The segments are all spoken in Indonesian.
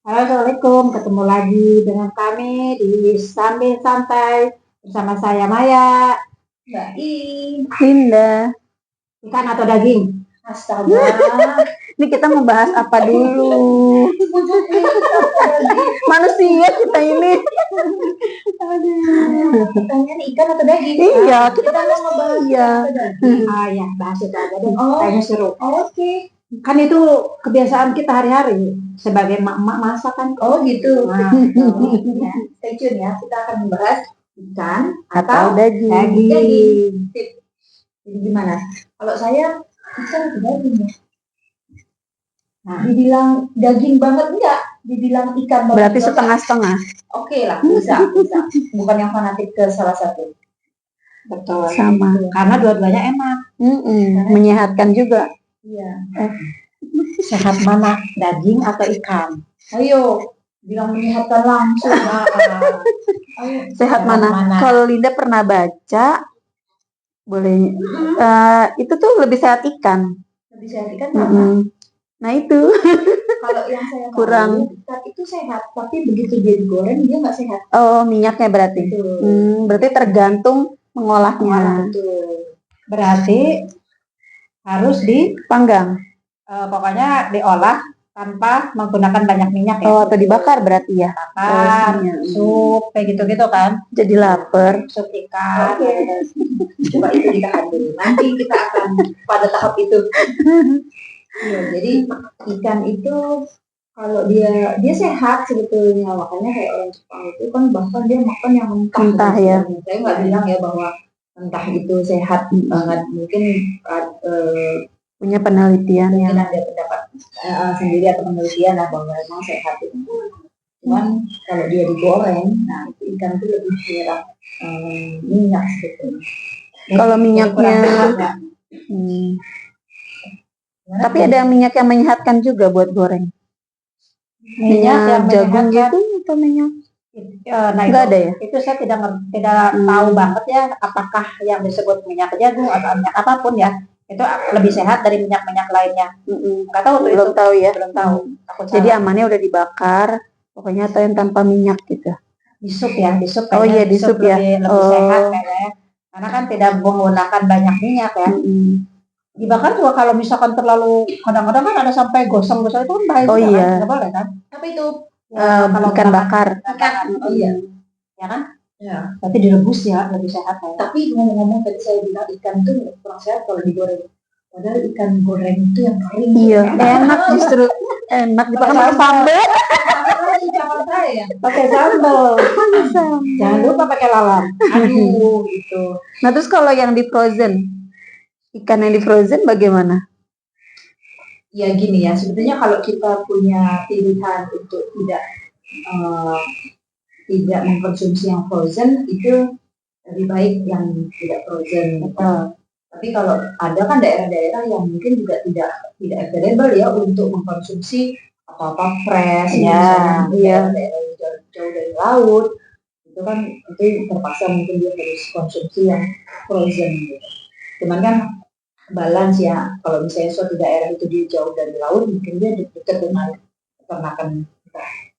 Halo, Assalamualaikum. Ketemu lagi dengan kami di Sambil Santai bersama saya Maya. Mbak I, Linda. Ikan atau daging? astaga. Ini kita membahas apa dulu? Manusia kita ini. Pertanyaan ikan atau daging? Iya, kita mau ngebahas manusia. ikan atau daging. Ya, bahas itu aja deh. Oh. Kayaknya seru. Oke. Kan itu kebiasaan kita hari-hari sebagai emak-emak masak kan. Oh gitu. Nah, gitu. Ya, stay tune ya. Kita akan membahas ikan Atau daging. Daging. Jadi gimana? Kalau saya ikan atau daging ya? Nah, Dibilang daging banget enggak? Dibilang ikan banget. Berarti enggak? setengah-setengah. Oke lah, bisa. Bukan yang fanatik ke salah satu. betul. Sama. Karena dua-duanya enak. Menyehatkan juga. Iya. Sehat mana? Daging atau ikan? Ayo, bilang menyehatkan langsung. Ayo. Sehat mana? Kalau Linda pernah baca, boleh. Itu tuh lebih sehat ikan. Lebih sehat ikan karena Nah itu. kalau yang saya tahu, Kurang. ikan itu sehat, tapi begitu dia digoreng dia nggak sehat. Oh, minyaknya berarti. Berarti tergantung mengolahnya. Betul. Berarti harus Panggang. pokoknya diolah tanpa menggunakan banyak minyak ya. Oh, atau dibakar berarti ya. Bakar, sup, kayak gitu-gitu kan. Jadi lapar. Sup ikan. Oke. Coba itu ditahan dulu. Nanti kita akan pada tahap itu. Iya, jadi ikan itu kalau dia sehat sebetulnya, makanya kayak orang Jepang itu kan bahkan dia makan yang mentah. Mentah ya. Saya nggak bilang ya bahwa mentah itu sehat banget, mungkin Punya penelitian mungkin yang ada pendapat sendiri atau penelitian lah bahwa memang sehat itu. Cuman kalau dia digoreng, nah itu ikan itu lebih menyerap minyak sebetulnya. Kalau minyaknya, tapi ada minyak yang menyehatkan juga buat goreng. Minyak yang jagung menyehatkan. gitu atau minyak? Nah, Nggak ada ya? Itu saya tidak tahu banget ya apakah yang disebut minyak jagung atau minyak apapun ya itu lebih sehat dari minyak-minyak lainnya. Nggak tahu tuh. Belum itu. tahu ya. Belum tahu. Jadi amannya udah dibakar, pokoknya atau yang tanpa minyak gitu. Di sup ya, di sup. Oh iya, di sup ya. Lebih sehat kayaknya. Karena kan tidak menggunakan banyak minyak ya. Dibakar juga kalau misalkan terlalu, kadang-kadang kan ada sampai gosong-gosong itu kan bahaya juga iya. kan, nggak boleh kan? Tapi itu Kalau ikan bakar. Oh iya. Ya kan? Ya. Tapi direbus ya lebih sehat ya. Tapi ngomong-ngomong tadi saya bilang ikan itu kurang sehat kalau digoreng. Padahal ikan goreng itu yang kering. Iya, enak justru. Enak dipakai pakai sambal. Pakai sambal. Jangan lupa pakai lalap. Aduh, gitu. Nah, terus kalau yang di frozen, ikan yang di frozen bagaimana? Ya gini ya, sebetulnya kalau kita punya pilihan untuk tidak mengkonsumsi yang frozen, itu lebih baik yang tidak frozen. Tapi kalau ada kan daerah-daerah yang mungkin juga tidak available ya untuk mengkonsumsi apa-apa fresh, Ya, daerah-daerah jauh dari laut, itu kan itu terpaksa mungkin dia harus konsumsi yang frozen gitu. Cuman kan balance ya, kalau misalnya suatu daerah itu dia jauh dari laut, mungkin dia dekat dengan peternakan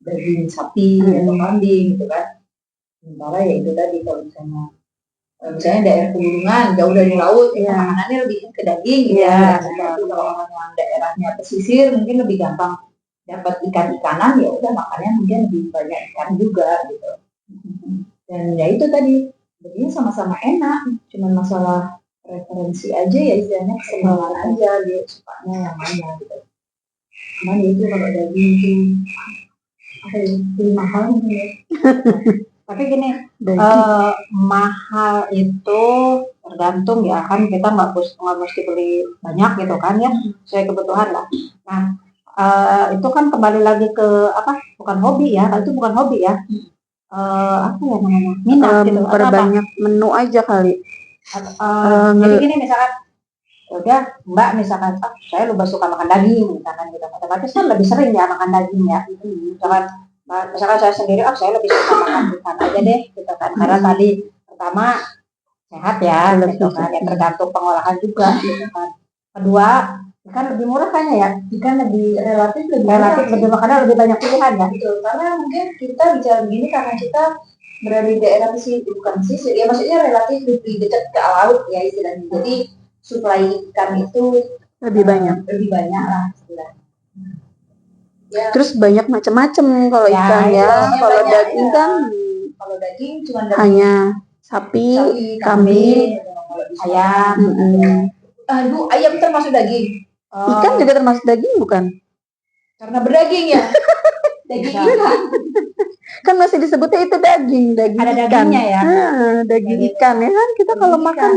daging sapi atau kambing gitu kan. Sementara ya itu tadi kalau misalnya daerah pegunungan jauh dari laut, ya makanannya lebih ke daging gitu ya. Tapi kalau orang yang daerahnya pesisir mungkin lebih gampang dapat ikan-ikanan, ya udah makannya mungkin lebih banyak ikan juga gitu. Dan ya itu tadi, jadinya sama-sama enak, cuman masalah referensi aja ya, istilahnya kesenangan aja dia sukanya yang mana gitu. Cuman itu kalau daging itu lebih mahal mungkin ya. Tapi gini, mahal itu tergantung ya kan, kita nggak mesti beli banyak gitu kan ya, sesuai kebutuhan lah. Nah, itu kan kembali lagi ke apa? Bukan hobi ya, itu bukan hobi ya. Apa ya namanya? Minat gitu. Perbanyak menu aja kali. Jadi gini misalkan, udah Mbak misalkan, saya lebih suka makan daging misalkan gitu. Otomatis kan lebih sering ya makan daging ya. Misalkan saya sendiri, saya lebih suka makan ikan aja deh gitu kan. Karena tadi pertama sehat ya gitu kan, ya tergantung pengolahan juga gitu kan. Kedua Ikan lebih murah kayaknya ya. Ikan lebih relatif lebih Relatif murah sih. lebih karena lebih banyak pilihan ya. Betul, karena mungkin kita bicara begini karena kita berada di daerah pesisir, bukan pesisir, ya maksudnya relatif lebih dekat ke laut ya istilahnya. Jadi suplai ikan itu Lebih banyak. lebih banyak lah istilahnya. Ya, Terus banyak macam-macam kalau Ya, ikan ya. ikannya Kalau banyak, daging ya. kan kalau daging cuma daging hanya sapi, sapi, kambing, kalau di Ayam. mm-mm. Aduh, ayam termasuk daging. Ikan juga termasuk daging bukan? Karena berdaging ya. Daging Bisa. ikan. Kan masih disebutnya itu daging Ada ikan. dagingnya ya. Daging ikan ya kan kita Daging kalau ikan. makan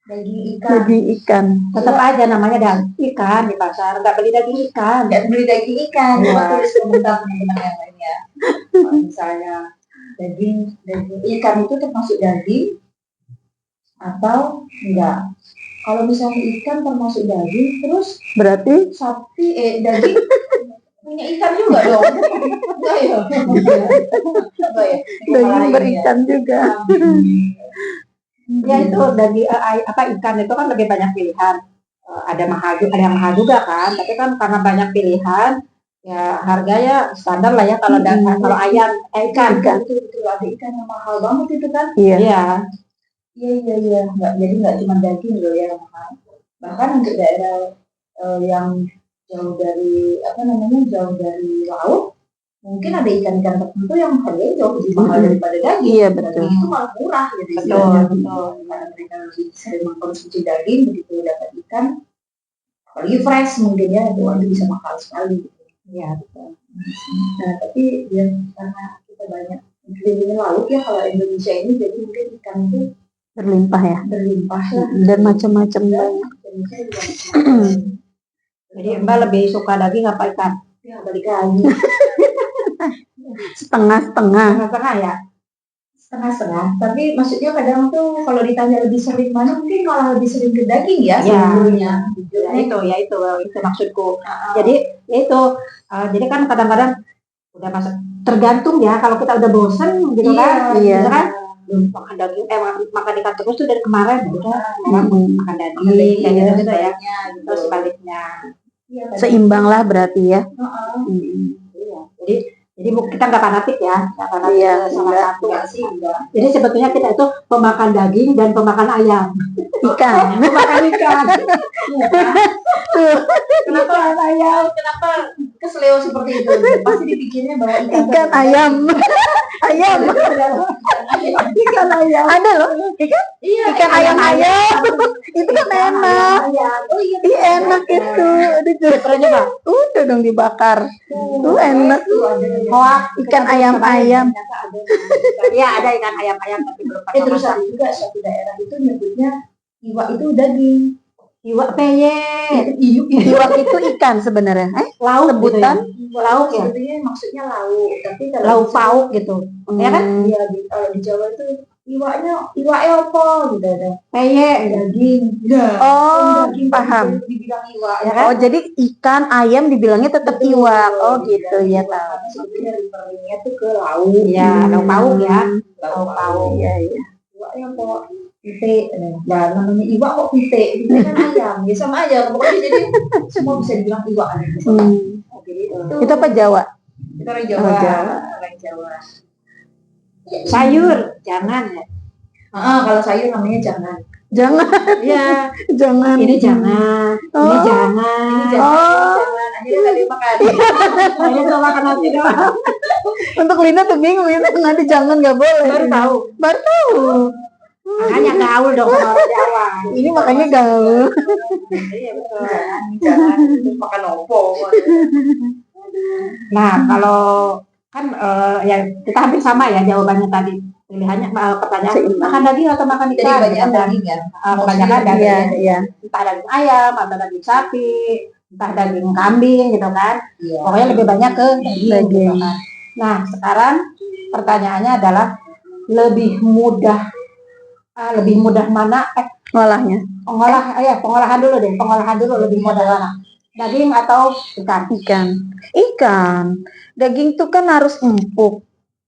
Daging ikan. daging ikan. Tetap aja namanya daging ikan di pasar, nggak beli daging ikan. Nggak beli daging ikan. Iya. Coba tulis komentar teman-teman yang lainnya. Kalau misalnya daging ikan itu termasuk daging atau enggak? Kalau misalnya ikan termasuk daging, terus Berarti sapi daging punya ikan juga dong. Enggak ya? Enggak ya? daging berikan juga. Ya itu daging ikan itu kan lebih banyak pilihan. Ada yang mahal juga kan, tapi kan karena banyak pilihan, ya harganya standar lah ya kalau kalau ayam ikan. Betul, ada ikan yang mahal banget itu kan. Iya. Iya. Iya. Jadi nggak cuma daging loh ya mahal. Bahkan untuk daerah yang jauh dari jauh dari laut, mungkin ada ikan-ikan tertentu yang harganya jauh lebih mahal daripada daging. Iya, betul. Daging itu malah murah gitu. Betul. Karena mereka lebih sering mengkonsumsi daging, begitu dapat ikan, apalagi fresh mungkin ya, itu bisa mahal sekali. Iya, betul. Nah, tapi ya karena kita banyak di laut ya kalau Indonesia ini, jadi mungkin ikan itu Berlimpah ya. berlimpah lah. Dan macam-macam banyak. Indonesia juga macam-macam. Jadi Mbak lebih suka daging apa ikan? Ya balik lagi Setengah-setengah. Tengah-tengah ya. setengah-setengah. Tapi maksudnya kadang tuh kalau ditanya lebih sering mana, mungkin malah lebih sering ke daging ya Ya. sebetulnya. Ya itu maksudku. Jadi ya itu jadi kan kadang-kadang udah tergantung ya kalau kita udah bosen gitu kan. Iya. Misalkan makan daging makan ikan terus tuh dari kemarin udah makan daging kayak gitu ya. Terus sebaliknya. Iya, Seimbang lah berarti ya. Iya. Jadi kita nggak fanatik ya, nggak fanatik Iya, sama enggak. satu. Jadi sebetulnya kita itu pemakan daging dan pemakan ayam. Ikan. Pemakan ikan. Kenapa kenapa kesleo seperti itu? Pasti dipikirnya bahwa Ikan ayam. Ayam. Ikan ayam. Ada loh. Ikan ayam. Itu kan enak. Oh iya, Ih, enak itu. Aduh, Pernah coba? udah dong dibakar. Tuh enak. Hoak Ikan ayam-ayam. Iya ada ikan ayam tapi belum pernah Terus masak. ada juga suatu daerah itu nyebutnya iwak itu daging. Iwak peye. Iwak itu ikan sebenarnya. Lauk Sebutan gitu ya. Lauk ya. Sebetulnya maksudnya lauk, tapi kalau Lauk pauk gitu. Ya kan? Iya, kalau di Jawa itu iwaknya apa gitu ada. Peye. Daging. Oh, Daging paham. itu dibilang iwak Ya kan? Oh, jadi ikan ayam dibilangnya tetap Betul. iwak. Oh, gitu ya, Iwak. tahu. Karena sebetulnya referensinya tuh ke lauk. Iya, lauk pauk ya. Lauk pauk. Iya, iya. Iwaknya apa? Pite. Nah, namanya iwak kok pite? Pite kan ayam. Ya sama aja. Pokoknya jadi semua bisa dibilang iwak kan. Oke, Itu apa Jawa? Itu orang Jawa. Oh, Jawa. Orang Jawa. Sayur jangan ya. Kalau sayur namanya jangan. Jangan, Iya. jangan. Ini jangan. Ini Oh. jangan. Oh. Jangan. Akhirnya tadi makan. Saya tuh makan nasi doang. Untuk Lina tuh bingung ini nanti jangan nggak boleh. Baru tahu. Baru tahu. Makanya gaul dong sama orang Jawa. Ini makanya gaul. Iya betul. Jangan. Terus makan opo. Nah kalau kan ya kita hampir sama ya jawabannya tadi. Pilihannya pertanyaan Seimbang. makan daging atau makan Jadi ikan? kebanyakan Gitu kan. daging ya. Kebanyakan Maksudnya daging. Iya, iya. Entah daging ayam atau daging sapi, entah daging kambing gitu kan. Iya. Pokoknya lebih banyak ke daging. Daging. Gitu kan. Nah sekarang pertanyaannya adalah lebih mudah mana Ngolahnya pengolahan dulu deh, pengolahan dulu lebih mudah mana? Daging atau ikan? ikan. Daging tuh kan harus empuk.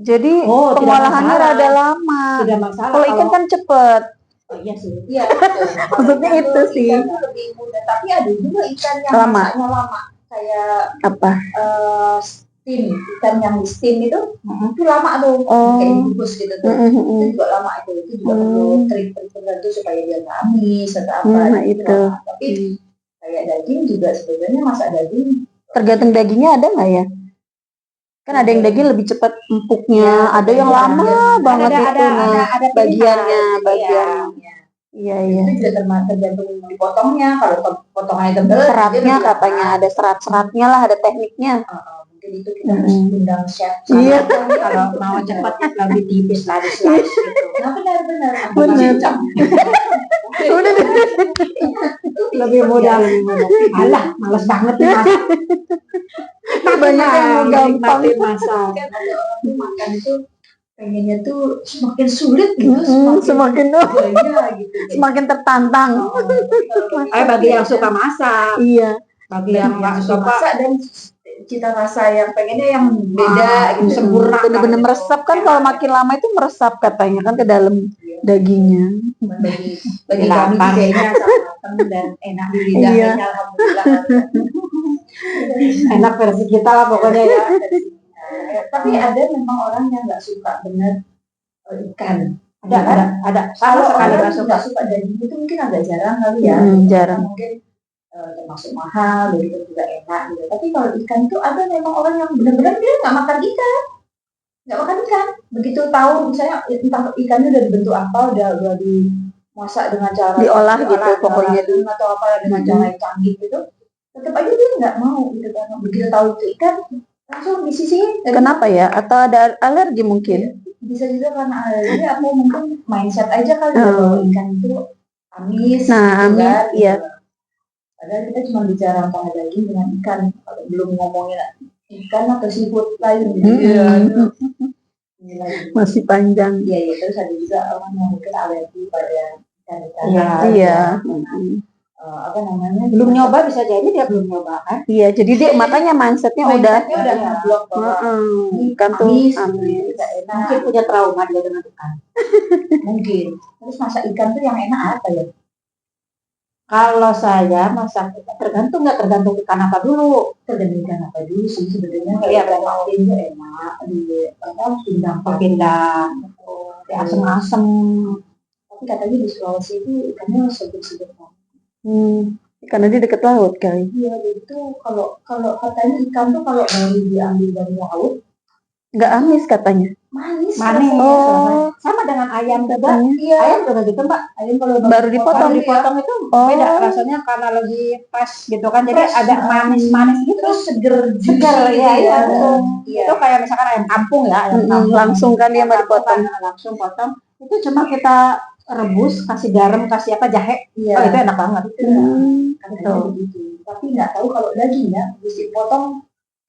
Jadi Oh, tidak pengolahannya masalah. rada lama. Tidak masalah Kalau ikan kan cepet. Oh iya sih. Iya, betul. Maksudnya Kalau itu sih. ikan tuh lebih mudah, tapi ada juga ikan yang Lama. masaknya lama, kayak Apa? steam, ikan yang di steam itu lama tuh, Oh. kayak dibungkus gitu tuh. Itu juga lama itu juga perlu trik tertentu supaya dia nggak amis atau apa. Nah, itu. Lama. Tapi kayak daging juga sebenarnya masak daging Tergantung dagingnya ada nggak ya? Kan ada yang daging lebih cepat empuknya, Ya, ada yang lama banget itu. ada bagiannya, pilihan. bagian. Iya. Iya. itu juga tergantung dipotongnya. Kalau potongannya tebel, dia Seratnya lebih katanya lama. ada serat-seratnya lah, ada tekniknya. Mungkin itu kita harus undang chef. Iya. Kalau mau cepat lebih tipis lah di slice gitu. Nah, benar. Benar. Udah deh. Lebih mudah. Alah, males banget nih masak. Banyak yang mau gampang. Masak. Kan ada orang tuh makan itu pengennya tuh semakin sulit gitu, Semakin gaya gitu. semakin tertantang. Ayo bagi yang suka masak, Iya. bagi yang nggak suka masak dan cita rasa yang pengennya yang beda gitu, sempurna. Bener-bener meresap kan, kalau makin lama itu meresap katanya kan ke dalam dagingnya. Bagi kami sih kayaknya sangat matang dan enak di lidah. Iya. Kayaknya alhamdulillah. Enak versi kita lah pokoknya ya. Tapi ada memang orang yang nggak suka bener ikan. Ada sama Kalau sekali orang nggak suka. nggak suka daging itu mungkin agak jarang kali ya. Jarang. Mungkin termasuk mahal, jadi itu juga enak gitu. Tapi kalau ikan itu ada memang orang yang benar-benar dia nggak makan ikan. Begitu tahu misalnya entah ikannya udah dibentuk apa, udah dimasak dengan cara Diolah gitu pokoknya dulu atau apa dengan cara yang canggih gitu, tetap aja dia nggak mau gitu kan. Begitu tahu itu ikan langsung disisihin. Kenapa ya? Atau ada alergi mungkin? Bisa juga karena alergi, aku mungkin mindset aja kali ya bahwa ikan itu amis. Nah, gitu amis, kan, iya. Padahal kita cuma bicara antara daging dengan ikan, kalau belum ngomongin ikan atau seafood lain gitu. Masih panjang. Iya, terus ada juga orang yang mungkin alergi pada ikan-ikan. Iya. Apa namanya? Belum nyoba, bisa jadi dia belum nyoba kan? Iya, jadi dia makanya mindsetnya udah ngeblok bahwa ikan tuh amis, amis. tidak enak. Mungkin punya trauma dia dengan ikan. Mungkin. Terus masak ikan tuh yang enak apa ya? Kalau saya masak tergantung ikan apa dulu. Tergantung ikan apa dulu sih sebenarnya. Iya, Kayak patin tuh enak di pindang, di asem-asem. Tapi katanya di Sulawesi itu ikannya seger-seger. Karena dia deket laut kali. Iya, itu kalau katanya ikan tuh kalau baru diambil dari laut nggak amis katanya. manis. Oh, sama dengan ayam juga. Iya. Ayam juga gitu mbak. Ayam kalau baru dipotong itu beda rasanya karena lagi fresh gitu kan. Jadi Fresh. ada manis-manis gitu. terus seger Ya, ya. Itu kayak misalkan ayam kampung ya. Ayam kampung. Langsung kan dia mau dipotong. Langsung potong. Itu cuma kita rebus, kasih garam, kasih apa jahe. Iya. Oh itu enak banget. Katanya begitu. Tapi nggak tahu kalau daging ya, habis dipotong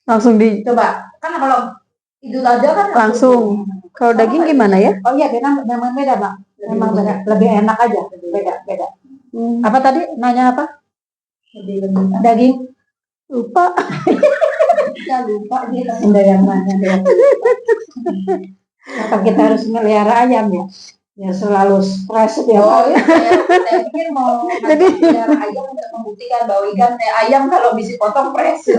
Langsung di. coba. Kan kalau Idul Adha kan Langsung. Kalau daging gimana ya? Oh iya, memang beda mbak. Memang beda. Lebih enak aja. Beda. Apa tadi? Nanya apa? Lebih lembut. Daging. Lupa. Ya lupa dia. Ada yang nanya dia. Apa kita harus melihara ayam ya? Ya selalu stres ya. Saya pikir mau jadi ayam untuk membuktikan bahwa ayam kalau bisa potong fresh.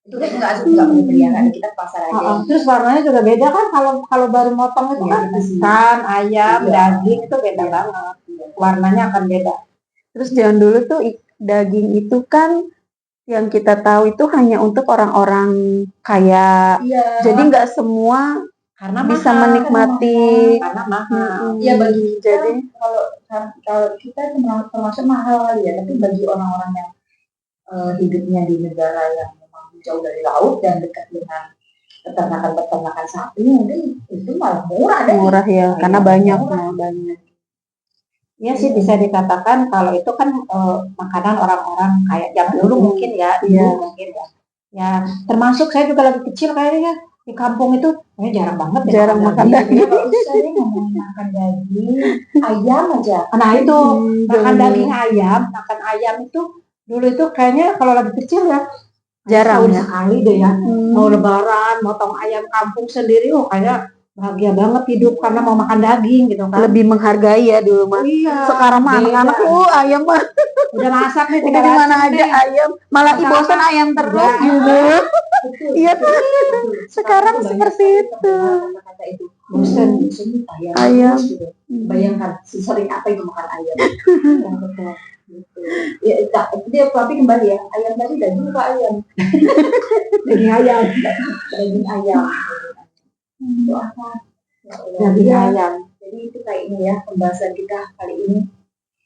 Itu kan nggak berpelihara, kita pasar aja. Terus warnanya juga beda kan kalau baru motong itu kan ikan, ayam, daging itu beda banget. Warnanya akan beda. Terus jangan dulu tuh daging itu kan yang kita tahu itu hanya untuk orang-orang kaya. Jadi nggak semua karena bisa menikmati. Karena mahal. Ya bagi kita, jadi kalau kita termasuk mahal kali ya, tapi bagi orang-orang yang hidupnya di negara yang memang jauh dari laut dan dekat dengan peternakan sapi, mungkin itu malah murah ya, karena banyak. Ya sih bisa dikatakan kalau itu kan makanan orang-orang kayak zaman dulu mungkin ya, mungkin ya. Ya termasuk saya juga lagi kecil kayaknya di kampung itu jarang banget makan daging. Saya ngomong makan daging ayam aja. Nah itu makan daging ayam, makan ayam itu dulu itu kayaknya kalau lagi kecil ya jarang sekali deh ya. Mau lebaran, motong ayam kampung sendiri, kayak bahagia banget hidup karena mau makan daging gitu kan. Lebih menghargai ya dulu mah. Iya. Sekarang mah beda. anak-anak ayam mah Udah masak nih, udah di mana aja ayam. Malah Masak bosan apa? ayam terus Udah. gitu. Betul, Iya betul, betul. Sekarang tuh banyak seperti sekali itu. terdengar kata-kata itu. Bosan ayam. Ayam. terus gitu. Bayangkan sesering apa itu makan ayam. Ya, betul. Gitu. Ya, dia tapi kembali ya, ayam tadi daging apa ayam? Daging ayam. Daging ayam. Itu apa? Ya Allah. Daging Ya, ayam. jadi itu kayaknya ya pembahasan kita kali ini.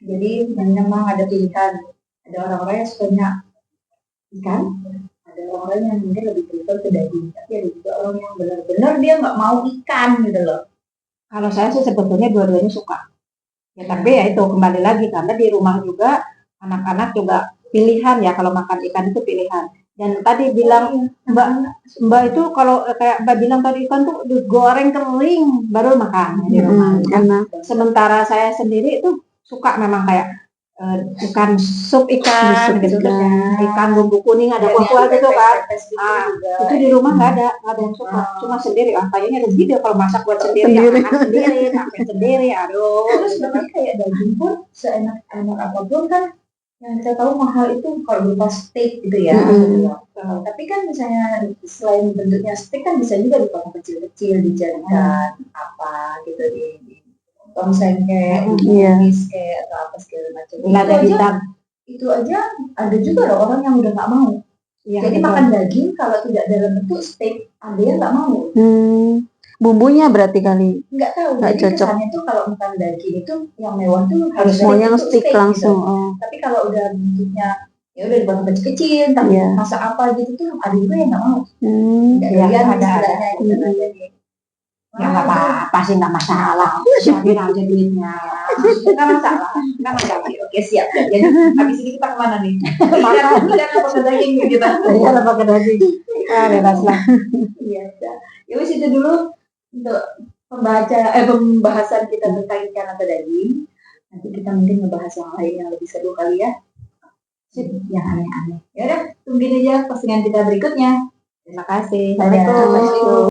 Jadi memang ada pilihan. Ada orang-orang yang sukanya ikan, ada orang yang mungkin lebih prefer ke daging. Tapi ada juga orang yang benar-benar dia nggak mau ikan gitu loh. Kalau saya sih sebetulnya dua-duanya suka. Ya tapi ya itu kembali lagi karena di rumah juga anak-anak juga pilihan ya, kalau makan ikan itu pilihan. Dan tadi bilang Mbak itu kalau kayak Mbak bilang tadi ikan tuh digoreng kering baru makan di rumah. Enak. Sementara saya sendiri itu suka memang kayak ikan sup ikan Sup gitu ikan. terus ikan bumbu kuning ada Dan kuah-kuah yang gitu kan. pepes-pepes gitu Ah, juga. Itu di rumah nggak ada yang suka, cuma sendiri. Kayaknya rugi deh kalau masak buat sendiri, Sendiri. makan sendiri, makan sendiri, aduh. Terus sebenarnya kayak daging pun seenak-enak apapun kan yang kita tahu mahal itu kalau berupa steak gitu ya. Mm-mm. Tapi kan misalnya selain bentuknya steak kan bisa juga dipotong kecil-kecil, dijadikan apa gitu di potong sengkek, Iya. ditumis kayak atau apa segala macam. Lada hitam. Itu aja ada juga loh orang yang udah nggak mau. Iya, Jadi betul. makan daging kalau tidak dalam bentuk steak, ada yang nggak mau. Bumbunya berarti kali Nggak tahu. Nggak Jadi cocok. kesannya tuh kalau makan daging itu yang mewah tuh harus mau yang bentuk stick steak langsung. Gitu. Tapi kalau udah bentuknya ya udah dipotong kecil-kecil, tapi Iya. masak apa gitu tuh ada juga yang nggak mau. Nggak Iya, doyan ada. istilahnya gitu. Mm-mm. Jadi, Ya nggak apa-apa sih, nggak masalah. Siapin aja duitnya. nggak masalah. Oke siap. Jadi habis ini kita kemana nih? Makan. Kita apa ke daging gitu. Iya, lah pakai daging. Bebas lah. Iya. Ya wis itu dulu untuk pembahasan kita tentang ikan atau daging. Nanti kita mungkin ngebahas yang lain yang lebih seru kali ya. Yang aneh-aneh. Ya udah, tungguin aja postingan kita berikutnya. Terima kasih. Assalamualaikum. Assalamualaikum.